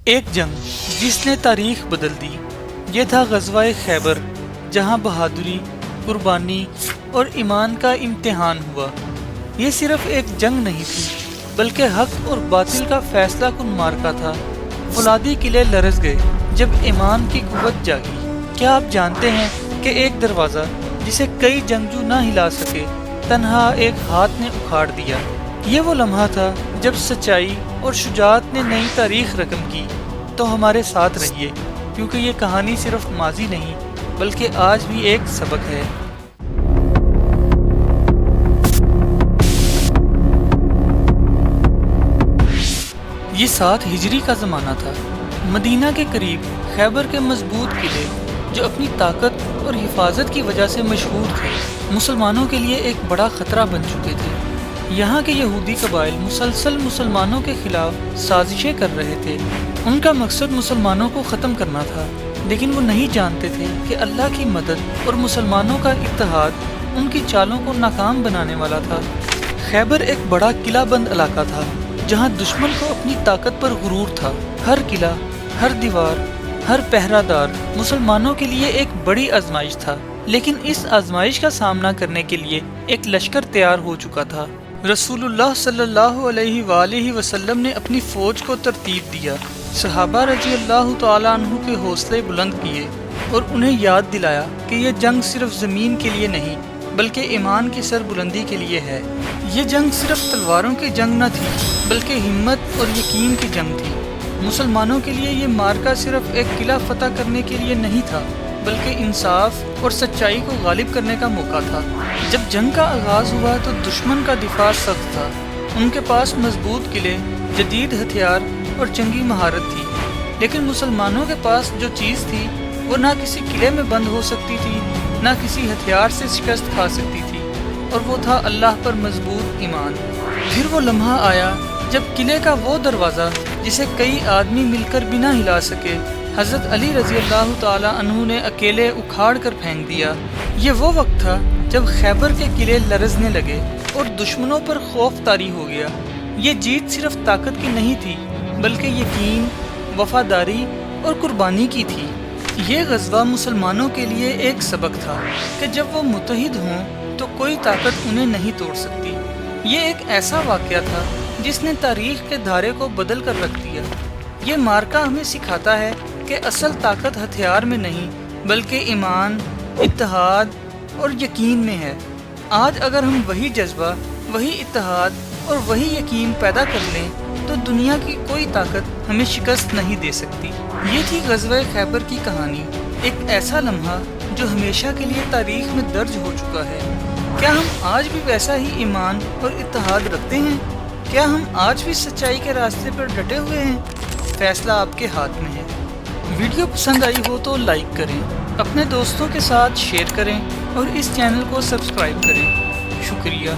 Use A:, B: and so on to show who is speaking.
A: ایک جنگ جس نے تاریخ بدل دی، یہ تھا غزوہ خیبر، جہاں بہادری، قربانی اور ایمان کا امتحان ہوا۔ یہ صرف ایک جنگ نہیں تھی، بلکہ حق اور باطل کا فیصلہ کن معرکہ تھا۔ فولادی قلعے لرز گئے جب ایمان کی قوت جاگی۔ کیا آپ جانتے ہیں کہ ایک دروازہ جسے کئی جنگجو نہ ہلا سکے، تنہا ایک ہاتھ نے اکھاڑ دیا؟ یہ وہ لمحہ تھا جب سچائی اور شجاعت نے نئی تاریخ رقم کی۔ تو ہمارے ساتھ رہیے، کیونکہ یہ کہانی صرف ماضی نہیں بلکہ آج بھی ایک سبق ہے۔ یہ 7 ہجری کا زمانہ تھا۔ مدینہ کے قریب خیبر کے مضبوط قلعے، جو اپنی طاقت اور حفاظت کی وجہ سے مشہور تھے، مسلمانوں کے لیے ایک بڑا خطرہ بن چکے تھے۔ یہاں کے یہودی قبائل مسلسل مسلمانوں کے خلاف سازشیں کر رہے تھے۔ ان کا مقصد مسلمانوں کو ختم کرنا تھا، لیکن وہ نہیں جانتے تھے کہ اللہ کی مدد اور مسلمانوں کا اتحاد ان کی چالوں کو ناکام بنانے والا تھا۔ خیبر ایک بڑا قلعہ بند علاقہ تھا، جہاں دشمن کو اپنی طاقت پر غرور تھا۔ ہر قلعہ، ہر دیوار، ہر پہرہ دار مسلمانوں کے لیے ایک بڑی آزمائش تھا، لیکن اس آزمائش کا سامنا کرنے کے لیے ایک لشکر تیار ہو چکا تھا۔ رسول اللہ صلی اللہ علیہ وآلہ وسلم نے اپنی فوج کو ترتیب دیا، صحابہ رضی اللہ تعالیٰ عنہ کے حوصلے بلند کیے اور انہیں یاد دلایا کہ یہ جنگ صرف زمین کے لیے نہیں بلکہ ایمان کی سر بلندی کے لیے ہے۔ یہ جنگ صرف تلواروں کی جنگ نہ تھی، بلکہ ہمت اور یقین کی جنگ تھی۔ مسلمانوں کے لیے یہ معرکہ صرف ایک قلعہ فتح کرنے کے لیے نہیں تھا، بلکہ انصاف اور سچائی کو غالب کرنے کا موقع تھا۔ جب جنگ کا آغاز ہوا تو دشمن کا دفاع سخت تھا۔ ان کے پاس مضبوط قلعے، جدید ہتھیار اور جنگی مہارت تھی، لیکن مسلمانوں کے پاس جو چیز تھی وہ نہ کسی قلعے میں بند ہو سکتی تھی، نہ کسی ہتھیار سے شکست کھا سکتی تھی، اور وہ تھا اللہ پر مضبوط ایمان۔ پھر وہ لمحہ آیا جب قلعے کا وہ دروازہ جسے کئی آدمی مل کر بھی نہ ہلا سکے، حضرت علی رضی اللہ تعالیٰ عنہ نے اکیلے اکھاڑ کر پھینک دیا۔ یہ وہ وقت تھا جب خیبر کے قلعے لرزنے لگے اور دشمنوں پر خوف طاری ہو گیا۔ یہ جیت صرف طاقت کی نہیں تھی، بلکہ یقین، وفاداری اور قربانی کی تھی۔ یہ غزوہ مسلمانوں کے لیے ایک سبق تھا کہ جب وہ متحد ہوں تو کوئی طاقت انہیں نہیں توڑ سکتی۔ یہ ایک ایسا واقعہ تھا جس نے تاریخ کے دھارے کو بدل کر رکھ دیا۔ یہ معرکہ ہمیں سکھاتا ہے کہ اصل طاقت ہتھیار میں نہیں بلکہ ایمان، اتحاد اور یقین میں ہے۔ آج اگر ہم وہی جذبہ، وہی اتحاد اور وہی یقین پیدا کر لیں تو دنیا کی کوئی طاقت ہمیں شکست نہیں دے سکتی۔ یہ تھی غزوہ خیبر کی کہانی، ایک ایسا لمحہ جو ہمیشہ کے لیے تاریخ میں درج ہو چکا ہے۔ کیا ہم آج بھی ویسا ہی ایمان اور اتحاد رکھتے ہیں؟ کیا ہم آج بھی سچائی کے راستے پر ڈٹے ہوئے ہیں؟ فیصلہ آپ کے ہاتھ میں ہے۔ ویڈیو پسند آئی ہو تو لائک کریں، اپنے دوستوں کے ساتھ شیئر کریں اور اس چینل کو سبسکرائب کریں۔ شکریہ۔